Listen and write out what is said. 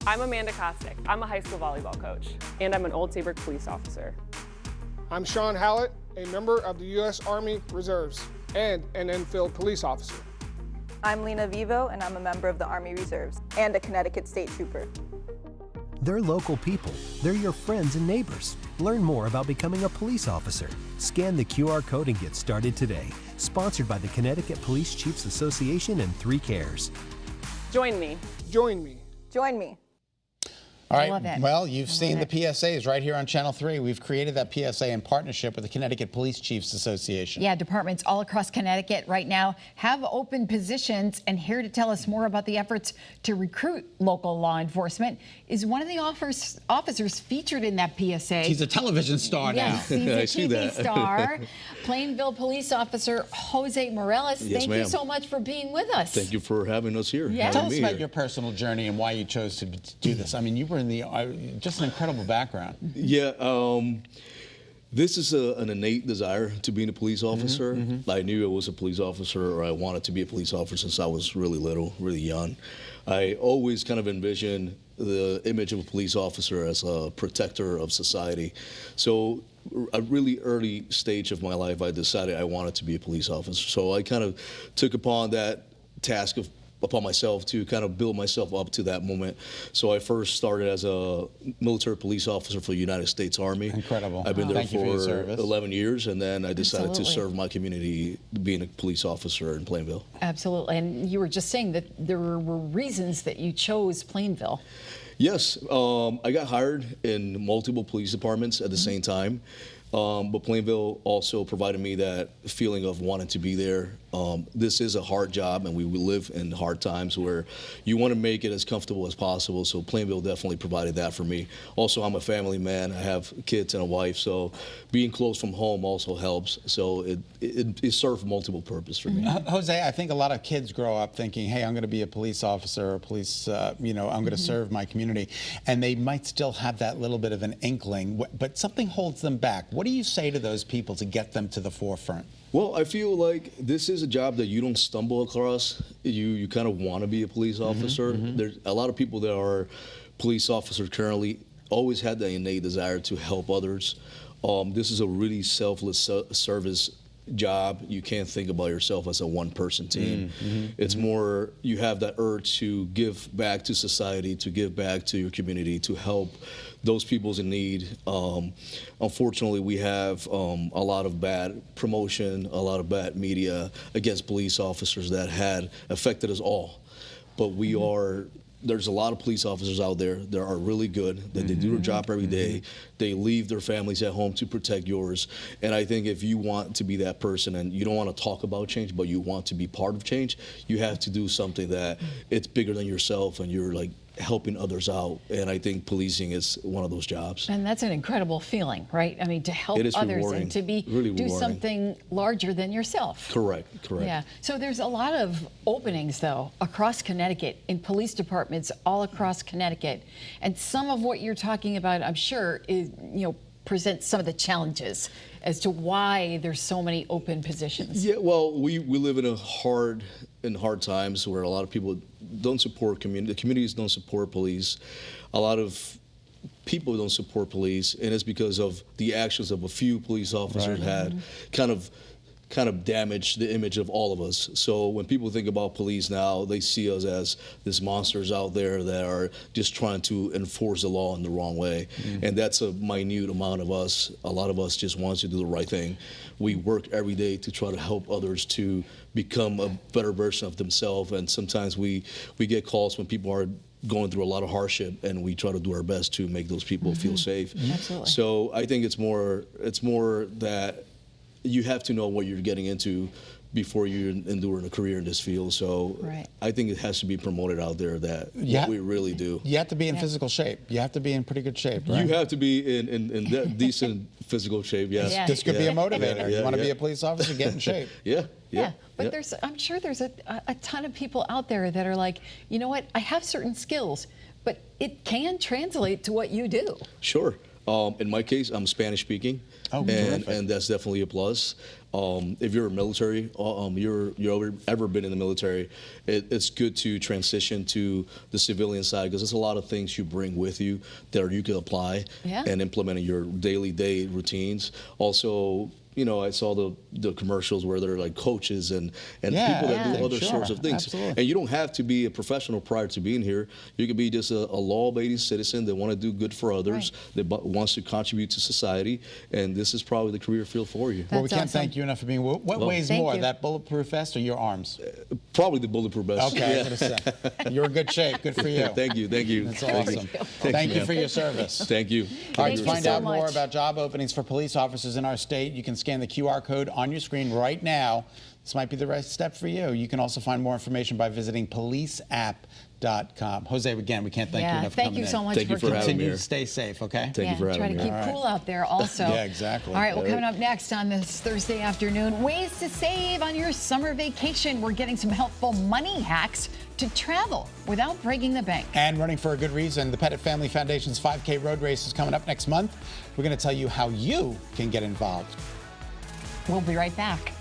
I'm Amanda Kostick. I'm a high school volleyball coach, and I'm an Old Saybrook police officer. I'm Sean Hallett, a member of the U.S. Army Reserves and an infield police officer. I'm Lena Vivo, and I'm a member of the Army Reserves and a Connecticut State Trooper. They're local people. They're your friends and neighbors. Learn more about becoming a police officer. Scan the QR code and get started today. Sponsored by the Connecticut Police Chiefs Association and 3 Cares. Join me. Join me. Join me. All right, well, you've seen the PSAs right here on Channel 3. We've created that PSA in partnership with the Connecticut Police Chiefs Association. Yeah, departments all across Connecticut right now have open positions, and here to tell us more about the efforts to recruit local law enforcement is one of the officers featured in that PSA. He's a television star now. Yes, he's a TV star. Plainville Police Officer Jose Morales, Yes, thank you so much for being with us. Thank you for having us here. Yeah. Tell us about your personal journey and why you chose to do this. I mean, you were in the just an incredible background. Yeah, this is an innate desire to be a police officer. I knew I was a police officer, or I wanted to be a police officer since I was really little, really young. I always kind of envisioned the image of a police officer as a protector of society. So a really early stage of my life, I decided I wanted to be a police officer. So I kind of took upon that task upon myself to kind of build myself up to that moment. So I first started as a military police officer for the United States Army. Incredible. I've been there Thank you for your for service. 11 years, and then I decided to Absolutely. serve my community being a police officer in Plainville. Absolutely, and you were just saying that there were reasons that you chose Plainville. Yes, I got hired in multiple police departments at the same time. But Plainville also provided me that feeling of wanting to be there. This is a hard job, and we live in hard times where you want to make it as comfortable as possible. So Plainville definitely provided that for me. Also, I'm a family man. I have kids and a wife, so being close from home also helps. So it served multiple purposes for me. Jose, I think a lot of kids grow up thinking, hey, I'm going to be a police officer or police, I'm going to serve my community. And they might still have that little bit of an inkling, but something holds them back. What do you say to those people to get them to the forefront? Well, I feel like this is a job that you don't stumble across. You kind of want to be a police officer. There's a lot of people that are police officers currently always had that innate desire to help others. This is a really selfless service job. You can't think about yourself as a one-person team. It's more, you have that urge to give back to society, to give back to your community, to help those people's in need. Unfortunately, we have a lot of bad promotion, a lot of bad media against police officers that had affected us all. But we are, there's a lot of police officers out there that are really good, that they do their job every day. They leave their families at home to protect yours. And I think if you want to be that person and you don't want to talk about change, but you want to be part of change, you have to do something that it's bigger than yourself and you're like helping others out. And I think policing is one of those jobs. And that's an incredible feeling, right? I mean, to help It is others rewarding. and to be Really do rewarding. something larger than yourself. Correct. Yeah. So there's a lot of openings, though, across Connecticut, in police departments all across Connecticut. And some of what you're talking about, I'm sure, is, presents some of the challenges as to why there's so many open positions. Yeah, well, we live in hard times where a lot of people don't support the communities don't support police. A lot of people don't support police, and it's because of the actions of a few police officers had kind of damaged the image of all of us. So when people think about police now, they see us as these monsters out there that are just trying to enforce the law in the wrong way. And that's a minute amount of us. A lot of us just want to do the right thing. We work every day to try to help others to become a better version of themselves. And sometimes we get calls when people are going through a lot of hardship, and we try to do our best to make those people feel safe. Absolutely. So I think it's more that you have to know what you're getting into before you endure a career in this field. So I think it has to be promoted out there that what we really do. You have to be in physical shape. You have to be in pretty good shape, right? You have to be in decent physical shape, yes. This could be a motivator. You want to be a police officer, get in shape. But I'm sure there's a ton of people out there that are like, you know what, I have certain skills, but it can translate to what you do. Sure. In my case, I'm Spanish speaking, and that's definitely a plus. If you're a military, you're ever been in the military, it's good to transition to the civilian side because there's a lot of things you bring with you that you can apply and implement in your daily routines. Also, you know, I saw the commercials where they're like coaches and people that do other sorts of things. Absolutely. And you don't have to be a professional prior to being here. You can be just a law-abiding citizen that want to do good for others, that wants to contribute to society. And this is probably the career field for you. Well, we can't thank you enough for being. What weighs more, that bulletproof vest or your arms? Probably the bulletproof vest. Okay, I was gonna say. You're in good shape. Good for you. Thank you. Thank you. That's awesome. Thank you for your service. Thank you. All right, to find out much. more about job openings for police officers in our state, you can scan the QR code on your screen right now. This might be the right step for you. You can also find more information by visiting policeapp.com. Jose, again, we can't thank you enough for coming in. Thank you so much Thank you for having me Continue here. to stay safe, okay? Thank you for having me. Try to keep cool out there also. Yeah, exactly. All right, well, coming up next on this Thursday afternoon, ways to save on your summer vacation. We're getting some helpful money hacks to travel without breaking the bank. And running for a good reason, the Pettit Family Foundation's 5K road race is coming up next month. We're going to tell you how you can get involved. We'll be right back.